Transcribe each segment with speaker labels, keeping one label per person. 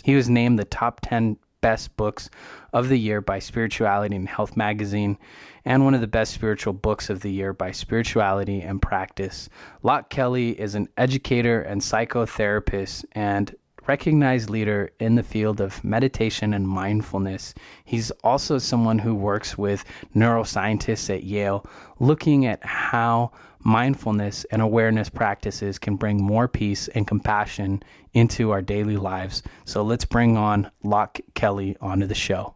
Speaker 1: He was named the top 10 best books of the year by Spirituality and Health magazine, and one of the best spiritual books of the year by Spirituality and Practice. Loch Kelly is an educator and psychotherapist and recognized leader in the field of meditation and mindfulness. He's also someone who works with neuroscientists at Yale, looking at how mindfulness and awareness practices can bring more peace and compassion into our daily lives. So let's bring on Loch Kelly onto the show.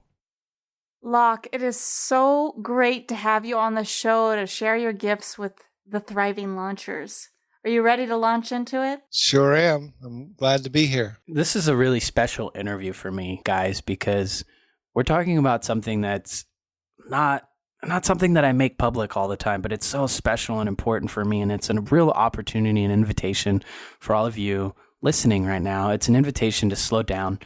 Speaker 2: Loch, it is so great to have you on the show to share your gifts with the thriving launchers. Are you ready to launch into it?
Speaker 3: Sure am. I'm glad to be here.
Speaker 1: This is a really special interview for me, guys, because we're talking about something that's not something that I make public all the time, but it's so special and important for me. And it's a real opportunity and invitation for all of you listening right now. It's an invitation to slow down,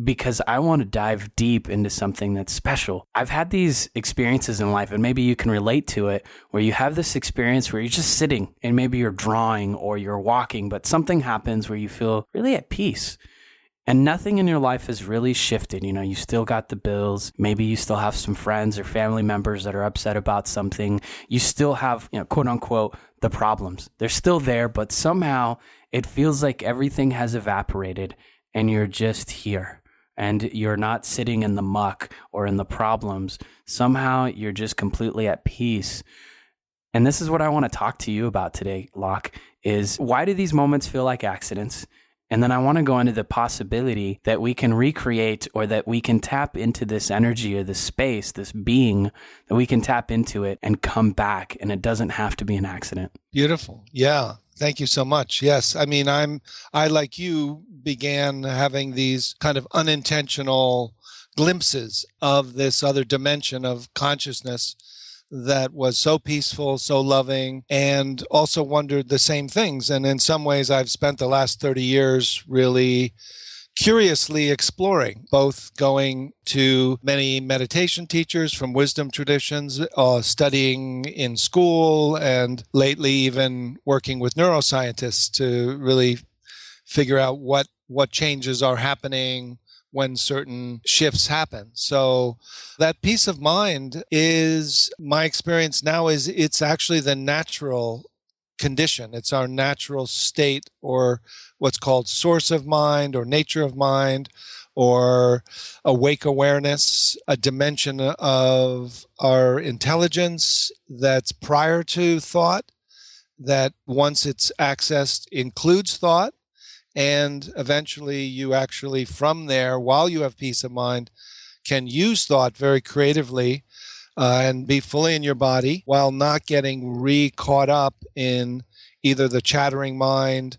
Speaker 1: because I want to dive deep into something that's special. I've had these experiences in life, and maybe you can relate to it, where you have this experience where you're just sitting and maybe you're drawing or you're walking, but something happens where you feel really at peace. And nothing in your life has really shifted. You know, you still got the bills. Maybe you still have some friends or family members that are upset about something. You still have, quote unquote, the problems. They're still there, but somehow it feels like everything has evaporated and you're just here. And you're not sitting in the muck or in the problems. Somehow you're just completely at peace. And this is what I want to talk to you about today, Loch, is why do these moments feel like accidents? And then I want to go into the possibility that we can recreate, or that we can tap into this energy or this space, this being, that we can tap into it and come back, and it doesn't have to be an accident.
Speaker 3: Beautiful. Yeah. Thank you so much. Yes. I mean, I, like you, began having these kind of unintentional glimpses of this other dimension of consciousness that was so peaceful, so loving, and also wondered the same things. And in some ways, I've spent the last 30 years really curiously exploring, both going to many meditation teachers from wisdom traditions, studying in school, and lately even working with neuroscientists to really figure out what changes are happening when certain shifts happen. So that peace of mind is, my experience now is, it's actually the natural condition. It's our natural state, or what's called source of mind or nature of mind, or awake awareness, a dimension of our intelligence that's prior to thought, that once it's accessed includes thought. And eventually you actually, from there, while you have peace of mind, can use thought very creatively and be fully in your body while not getting caught up in either the chattering mind,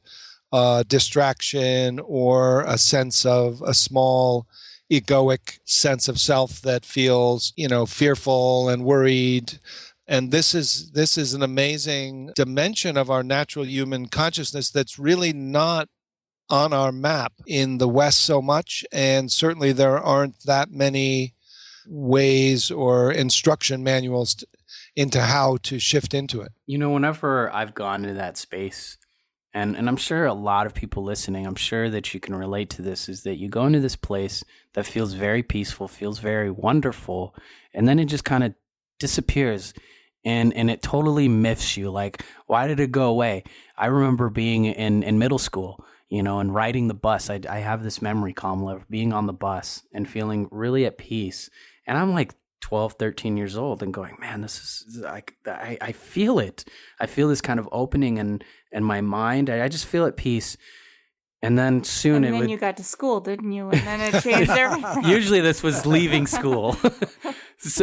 Speaker 3: distraction, or a sense of a small egoic sense of self that feels, fearful and worried. And this is an amazing dimension of our natural human consciousness that's really not on our map in the West so much. And certainly there aren't that many ways or instruction manuals into how to shift into it.
Speaker 1: Whenever I've gone into that space, and I'm sure a lot of people listening, I'm sure that you can relate to this, is that you go into this place that feels very peaceful, feels very wonderful, and then it just kind of disappears. And it totally miffs you. Like, why did it go away? I remember being in middle school, and riding the bus. I have this memory, Kamala, of being on the bus and feeling really at peace. And I'm like 12, 13 years old and going, man, this is like, I feel it. I feel this kind of opening in my mind. I just feel at peace. And then soon
Speaker 2: you got to school, didn't you? And then it changed everything.
Speaker 1: Usually this was leaving school.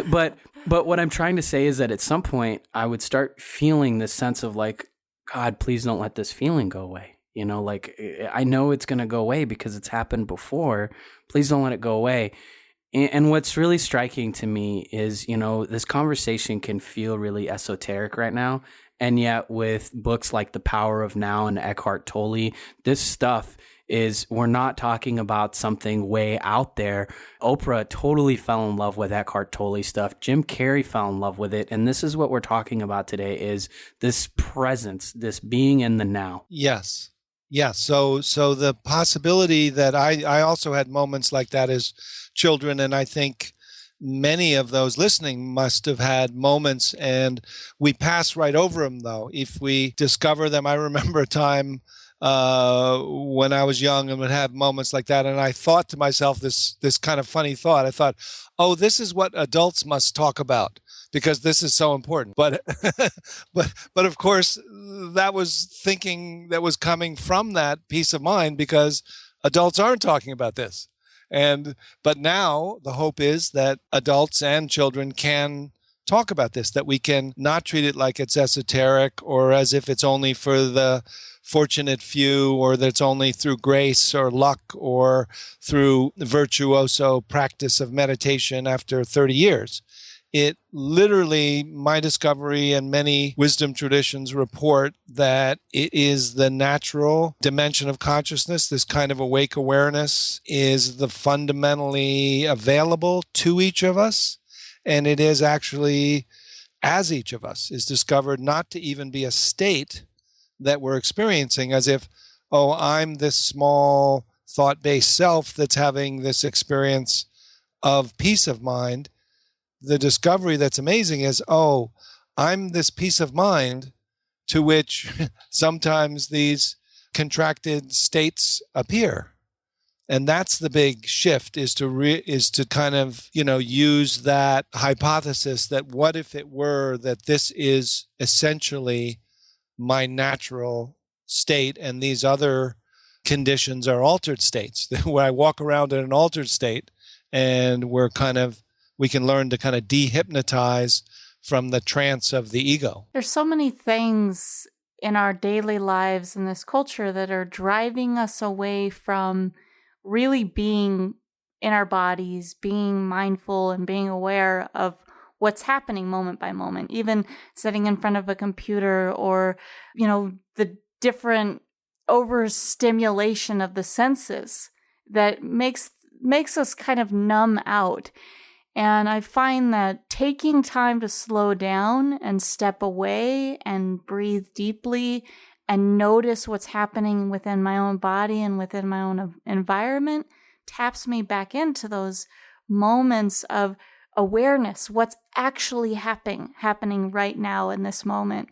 Speaker 1: But what I'm trying to say is that at some point I would start feeling this sense of like, God, please don't let this feeling go away. I know it's going to go away because it's happened before. Please don't let it go away. And what's really striking to me is, this conversation can feel really esoteric right now. And yet with books like The Power of Now and Eckhart Tolle, this stuff is, we're not talking about something way out there. Oprah totally fell in love with Eckhart Tolle stuff. Jim Carrey fell in love with it. And this is what we're talking about today, is this presence, this being in the now.
Speaker 3: Yes. Yeah, so the possibility that I also had moments like that as children, and I think many of those listening must have had moments, and we pass right over them though if we discover them. I remember a time when I was young and would have moments like that, and I thought to myself this kind of funny thought. I thought, oh, this is what adults must talk about because this is so important. But but of course, that was thinking that was coming from that peace of mind because adults aren't talking about this. And but now the hope is that adults and children can talk about this, that we can not treat it like it's esoteric or as if it's only for the fortunate few or that it's only through grace or luck or through virtuoso practice of meditation after 30 years. It literally, my discovery and many wisdom traditions report that it is the natural dimension of consciousness. This kind of awake awareness is the fundamentally available to each of us. And it is actually, as each of us is discovered, not to even be a state that we're experiencing as if, oh, I'm this small thought-based self that's having this experience of peace of mind. The discovery that's amazing is, oh, I'm this peace of mind to which sometimes these contracted states appear. And that's the big shift is to kind of, use that hypothesis that what if it were that this is essentially my natural state and these other conditions are altered states where I walk around in an altered state and we can learn to kind of dehypnotize from the trance of the ego.
Speaker 2: There's so many things in our daily lives in this culture that are driving us away from really being in our bodies, being mindful and being aware of what's happening moment by moment, even sitting in front of a computer or, the different overstimulation of the senses that makes us kind of numb out. And I find that taking time to slow down and step away and breathe deeply and notice what's happening within my own body and within my own environment taps me back into those moments of awareness, what's actually happening right now in this moment.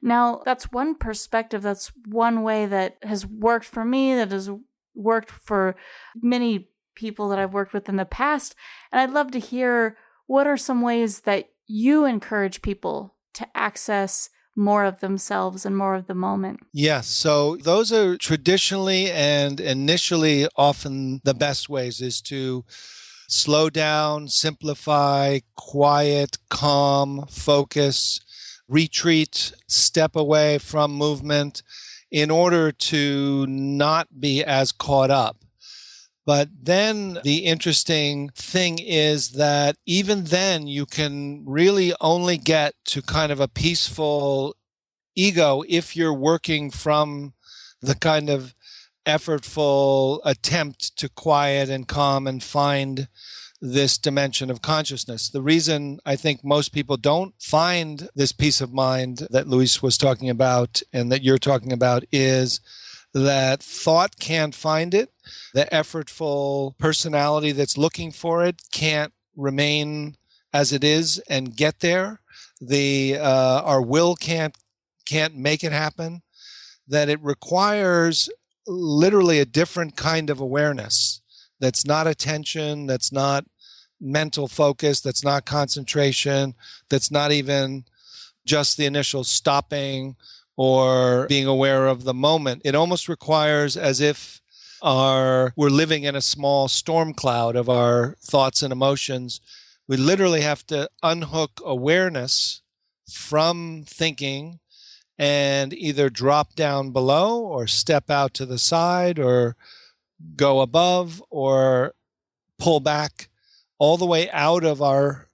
Speaker 2: Now, that's one perspective. That's one way that has worked for me, that has worked for many people that I've worked with in the past. And I'd love to hear what are some ways that you encourage people to access more of themselves and more of the moment.
Speaker 3: Yes. So those are traditionally and initially often the best ways is to slow down, simplify, quiet, calm, focus, retreat, step away from movement in order to not be as caught up. But then the interesting thing is that even then you can really only get to kind of a peaceful ego if you're working from the kind of effortful attempt to quiet and calm and find this dimension of consciousness. The reason I think most people don't find this peace of mind that Luis was talking about and that you're talking about is that thought can't find it. The effortful personality that's looking for it can't remain as it is and get there. Our will can't make it happen. That it requires literally a different kind of awareness. That's not attention. That's not mental focus. That's not concentration. That's not even just the initial stopping or being aware of the moment. It almost requires as if we're living in a small storm cloud of our thoughts and emotions. We literally have to unhook awareness from thinking and either drop down below or step out to the side or go above or pull back all the way out of our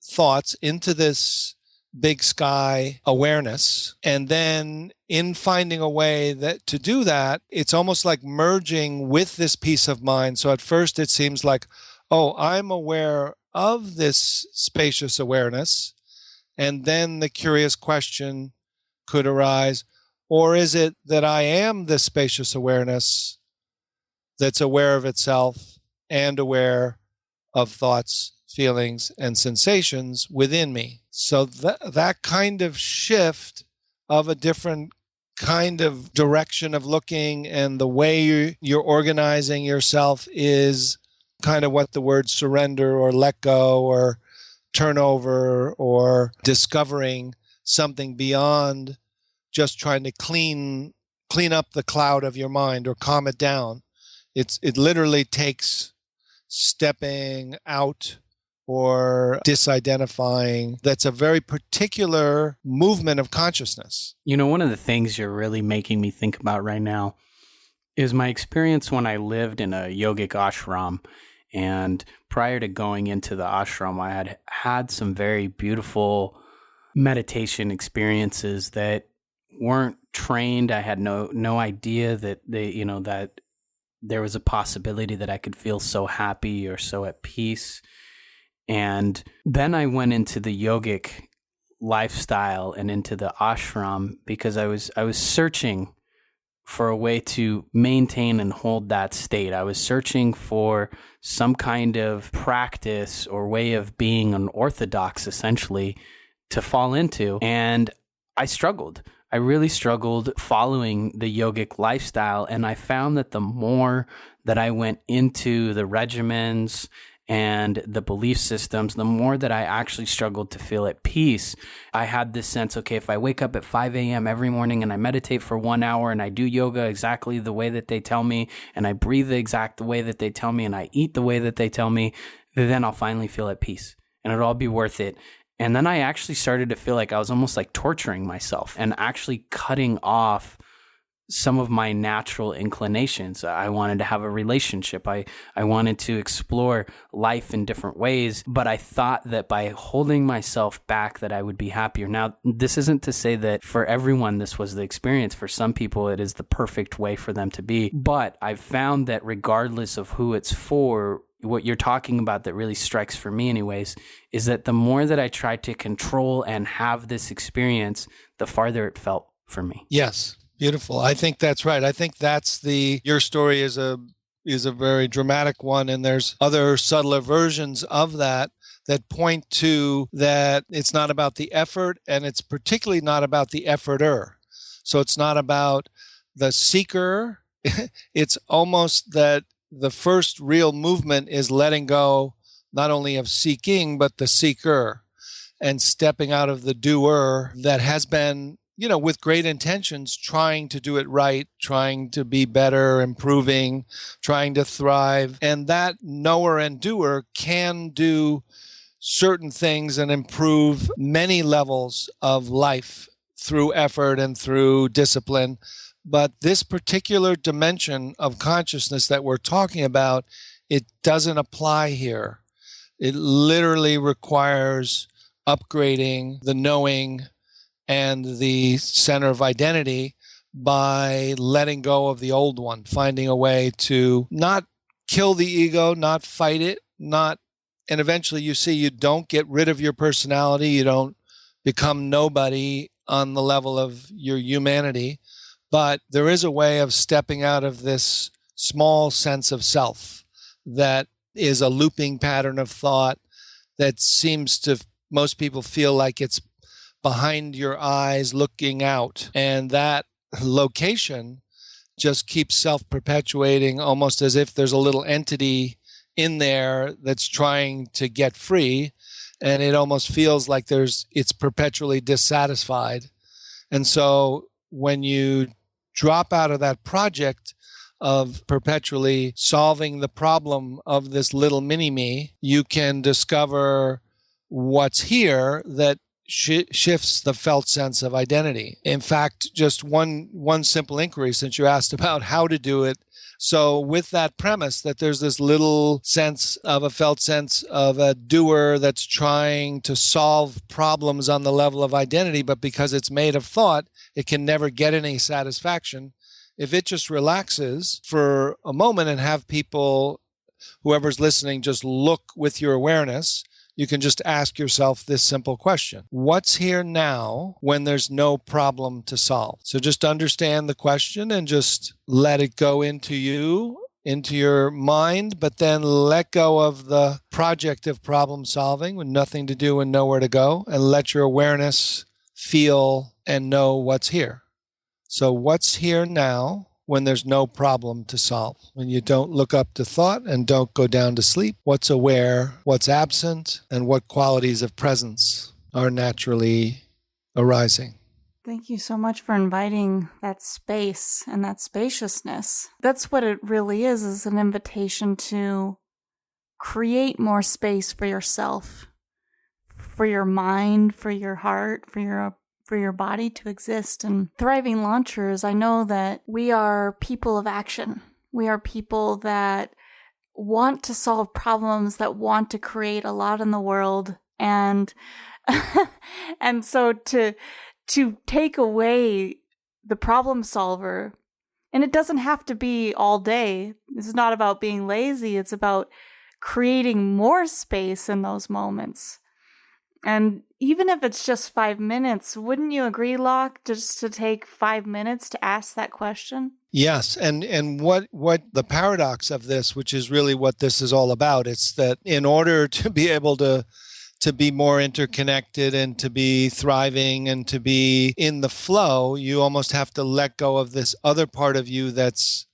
Speaker 3: thoughts into this big sky awareness. And then in finding a way to do that, it's almost like merging with this peace of mind. So at first it seems like, oh, I'm aware of this spacious awareness. And then the curious question could arise, Or is it that I am this spacious awareness that's aware of itself and aware of thoughts, feelings, and sensations within me? So that kind of shift of a different kind of direction of looking and the way you're organizing yourself is kind of what the word surrender or let go or turn over or discovering something beyond just trying to clean up the cloud of your mind or calm it down. It literally takes stepping out or disidentifying. That's a very particular movement of consciousness.
Speaker 1: You know, one of the things you're really making me think about right now is my experience when I lived in a yogic ashram. And prior to going into the ashram, I had had some very beautiful meditation experiences that weren't trained. I had no idea that that there was a possibility that I could feel so happy or so at peace. And then I went into the yogic lifestyle and into the ashram because I was searching for a way to maintain and hold that state. I was searching for some kind of practice or way of being an orthodox, essentially, to fall into. And I struggled. I really struggled following the yogic lifestyle. And I found that the more that I went into the regimens and the belief systems, the more that I actually struggled to feel at peace. I had this sense, okay, if I wake up at 5 a.m. every morning and I meditate for 1 hour and I do yoga exactly the way that they tell me, and I breathe the exact way that they tell me, and I eat the way that they tell me, then I'll finally feel at peace and it'll all be worth it. And then I actually started to feel like I was almost like torturing myself and actually cutting off some of my natural inclinations. I wanted to have a relationship. I wanted to explore life in different ways, but I thought that by holding myself back that I would be happier. Now, this isn't to say that for everyone this was the experience. For some people, it is the perfect way for them to be. But I've found that regardless of who it's for, what you're talking about that really strikes for me anyways, is that the more that I tried to control and have this experience, the farther it felt for me.
Speaker 3: Yes. Beautiful. I think that's right. I think that's your story is a very dramatic one. And there's other subtler versions of that point to that it's not about the effort, and it's particularly not about the efforter. So it's not about the seeker. It's almost that the first real movement is letting go not only of seeking, but the seeker, and stepping out of the doer that has been, with great intentions, trying to do it right, trying to be better, improving, trying to thrive. And that knower and doer can do certain things and improve many levels of life through effort and through discipline. But this particular dimension of consciousness that we're talking about, it doesn't apply here. It literally requires upgrading the knowing and the center of identity by letting go of the old one, finding a way to not kill the ego, not fight it, and eventually you don't get rid of your personality, you don't become nobody on the level of your humanity, but there is a way of stepping out of this small sense of self that is a looping pattern of thought that seems to most people feel like it's behind your eyes looking out. And that location just keeps self-perpetuating, almost as if there's a little entity in there that's trying to get free. And it almost feels like it's perpetually dissatisfied. And so when you drop out of that project of perpetually solving the problem of this little mini-me, you can discover what's here that shifts the felt sense of identity. In fact, just one simple inquiry, since you asked about how to do it. So with that premise that there's this little sense of a felt sense of a doer that's trying to solve problems on the level of identity, but because it's made of thought, it can never get any satisfaction. If it just relaxes for a moment and have people, whoever's listening, just look with your awareness, you can just ask yourself this simple question. What's here now when there's no problem to solve? So just understand the question and just let it go into you, into your mind, but then let go of the project of problem solving with nothing to do and nowhere to go, and let your awareness feel and know what's here. So what's here now when there's no problem to solve? When you don't look up to thought and don't go down to sleep, what's aware, what's absent, and what qualities of presence are naturally arising?
Speaker 2: Thank you so much for inviting that space and that spaciousness. That's what it really is an invitation to create more space for yourself, for your mind, for your heart, for your body to exist. And Thriving Launchers, I know that we are people of action. We are people that want to solve problems, that want to create a lot in the world. And and so to take away the problem solver, and it doesn't have to be all day. This is not about being lazy. It's about creating more space in those moments. And even if it's just 5 minutes, wouldn't you agree, Loch, just to take 5 minutes to ask that question?
Speaker 3: Yes, and what the paradox of this, which is really what this is all about, it's that in order to be able to be more interconnected and to be thriving and to be in the flow, you almost have to let go of this other part of you that's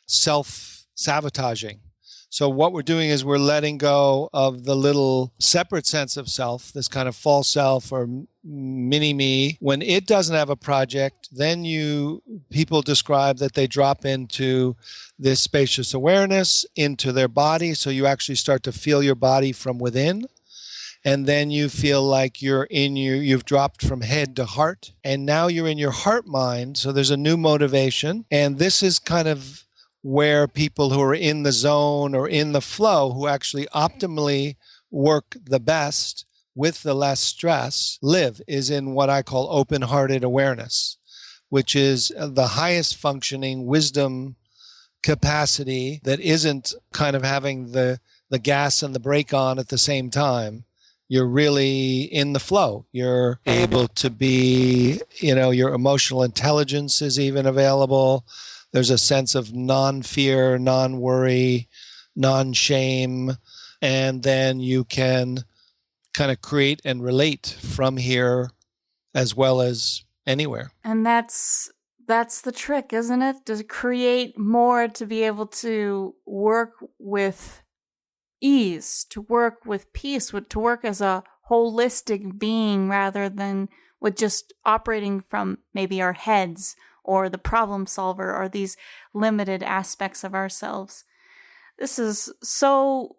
Speaker 3: self-sabotaging. So what we're doing is we're letting go of the little separate sense of self, this kind of false self or mini-me. When it doesn't have a project, then people describe that they drop into this spacious awareness, into their body. So you actually start to feel your body from within. And then you feel like you've dropped from head to heart. And now you're in your heart mind. So there's a new motivation. And this is kind of where people who are in the zone or in the flow, who actually optimally work the best with the less stress, live, is in what I call open-hearted awareness, which is the highest functioning wisdom capacity that isn't kind of having the gas and the brake on at the same time. You're really in the flow. You're able to be, your emotional intelligence is even available. There's a sense of non-fear, non-worry, non-shame. And then you can kind of create and relate from here as well as anywhere.
Speaker 2: And that's the trick, isn't it? To create more, to be able to work with ease, to work with peace, to work as a holistic being rather than with just operating from maybe our heads or the problem solver or these limited aspects of ourselves. This is so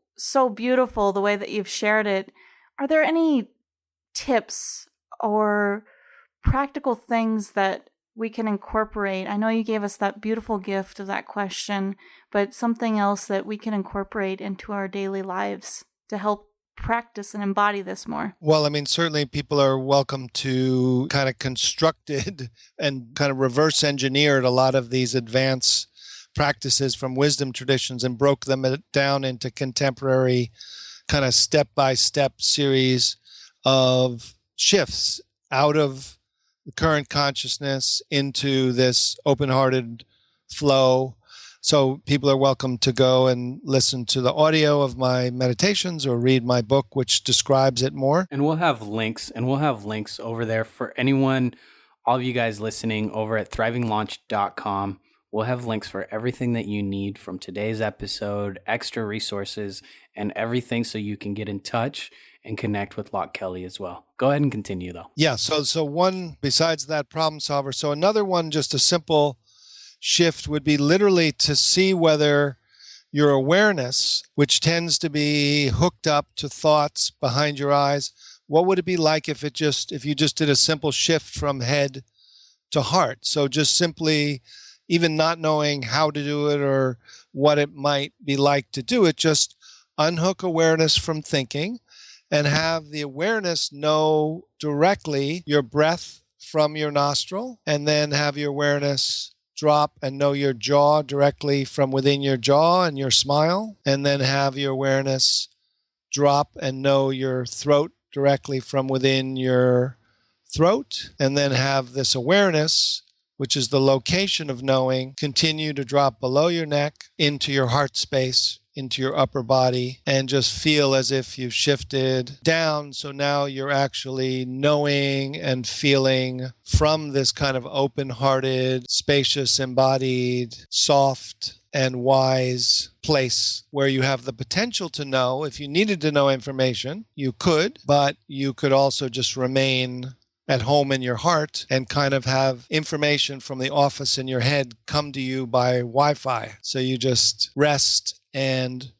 Speaker 2: beautiful, the way that you've shared it. Are there any tips or practical things that we can incorporate? I know you gave us that beautiful gift of that question, but something else that we can incorporate into our daily lives to help practice and embody this more?
Speaker 3: Well, certainly people are welcome to kind of constructed and kind of reverse engineered a lot of these advanced practices from wisdom traditions and broke them down into contemporary kind of step-by-step series of shifts out of the current consciousness into this open-hearted flow. So people are welcome to go and listen to the audio of my meditations or read my book, which describes it more.
Speaker 1: And we'll have links over there for anyone, all of you guys listening over at thrivinglaunch.com. We'll have links for everything that you need from today's episode, extra resources, and everything so you can get in touch and connect with Loch Kelly as well. Go ahead and continue, though.
Speaker 3: Yeah, so one, besides that problem solver, so another one, just a simple shift would be literally to see whether your awareness, which tends to be hooked up to thoughts behind your eyes, what would it be like if you just did a simple shift from head to heart? So just simply, even not knowing how to do it or what it might be like to do it, just unhook awareness from thinking and have the awareness know directly your breath from your nostril, and then have your awareness drop and know your jaw directly from within your jaw and your smile, and then have your awareness drop and know your throat directly from within your throat, and then have this awareness, which is the location of knowing, continue to drop below your neck into your heart space, into your upper body, and just feel as if you've shifted down. So now you're actually knowing and feeling from this kind of open-hearted, spacious, embodied, soft, and wise place where you have the potential to know. If you needed to know information, you could, but you could also just remain at home in your heart and kind of have information from the office in your head come to you by Wi-Fi. So you just rest, and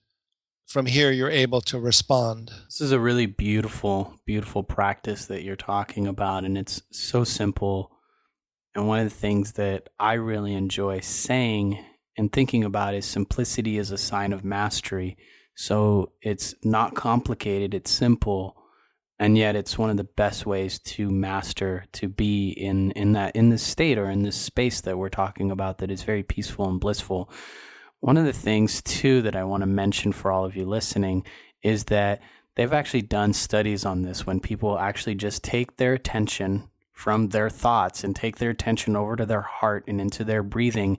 Speaker 3: from here you're able to respond.
Speaker 1: This is a really beautiful, beautiful practice that you're talking about, and it's so simple. And one of the things that I really enjoy saying and thinking about is simplicity is a sign of mastery. So it's not complicated, it's simple. And yet it's one of the best ways to master, to be in this state or in this space that we're talking about that is very peaceful and blissful. One of the things, too, that I want to mention for all of you listening is that they've actually done studies on this when people actually just take their attention from their thoughts and take their attention over to their heart and into their breathing.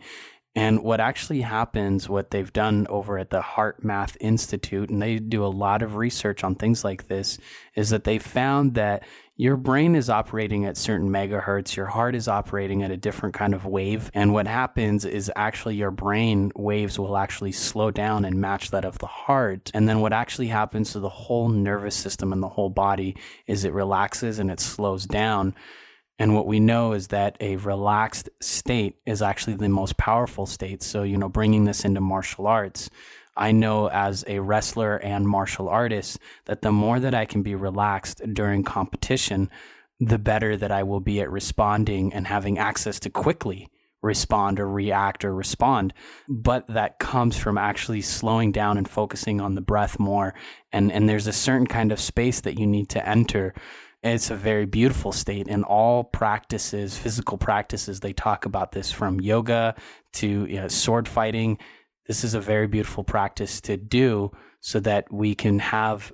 Speaker 1: And what actually happens, what they've done over at the Heart Math Institute, and they do a lot of research on things like this, is that they found that your brain is operating at certain megahertz, your heart is operating at a different kind of wave. And what happens is actually your brain waves will actually slow down and match that of the heart. And then what actually happens to the whole nervous system and the whole body is it relaxes and it slows down. And what we know is that a relaxed state is actually the most powerful state. So, bringing this into martial arts, I know as a wrestler and martial artist that the more that I can be relaxed during competition, the better that I will be at responding and having access to quickly respond or react or respond. But that comes from actually slowing down and focusing on the breath more. And there's a certain kind of space that you need to enter. It's a very beautiful state. In all practices, physical practices, they talk about this, from yoga to sword fighting. This is a very beautiful practice to do so that we can have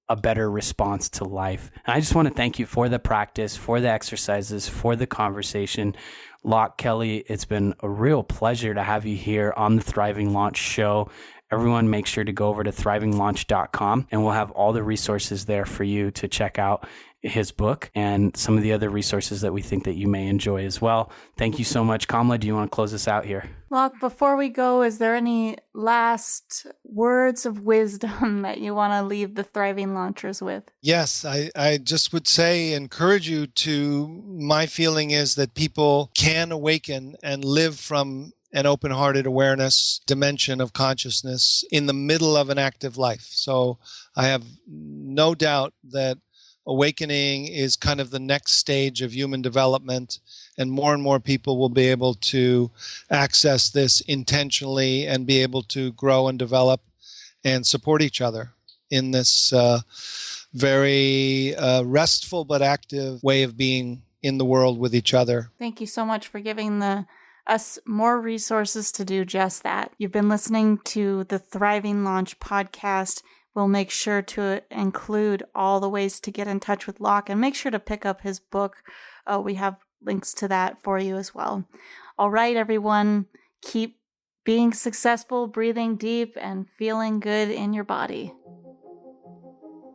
Speaker 1: a better response to life. And I just want to thank you for the practice, for the exercises, for the conversation. Loch, Kelly, it's been a real pleasure to have you here on the Thriving Launch show. Everyone, make sure to go over to thrivinglaunch.com, and we'll have all the resources there for you to check out his book and some of the other resources that we think that you may enjoy as well. Thank you so much. Kamala, do you want to close us out here?
Speaker 2: Loch, before we go, is there any last words of wisdom that you want to leave the Thriving Launchers with?
Speaker 3: Yes, I just would say, encourage you to, my feeling is that people can awaken and live from an open-hearted awareness dimension of consciousness in the middle of an active life. So I have no doubt that awakening is kind of the next stage of human development, and more people will be able to access this intentionally and be able to grow and develop and support each other in this very restful but active way of being in the world with each other.
Speaker 2: Thank you so much for giving us more resources to do just that. You've been listening to the Thriving Launch podcast. We'll make sure to include all the ways to get in touch with Loch, and make sure to pick up his book. We have links to that for you as well. All right, everyone, keep being successful, breathing deep, and feeling good in your body.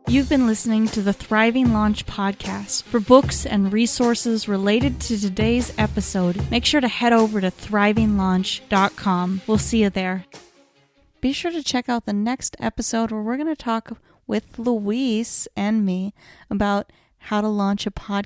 Speaker 2: You've been listening to the Thriving Launch podcast. For books and resources related to today's episode, make sure to head over to thrivinglaunch.com. We'll see you there. Be sure to check out the next episode where we're going to talk with Luis and me about how to launch a podcast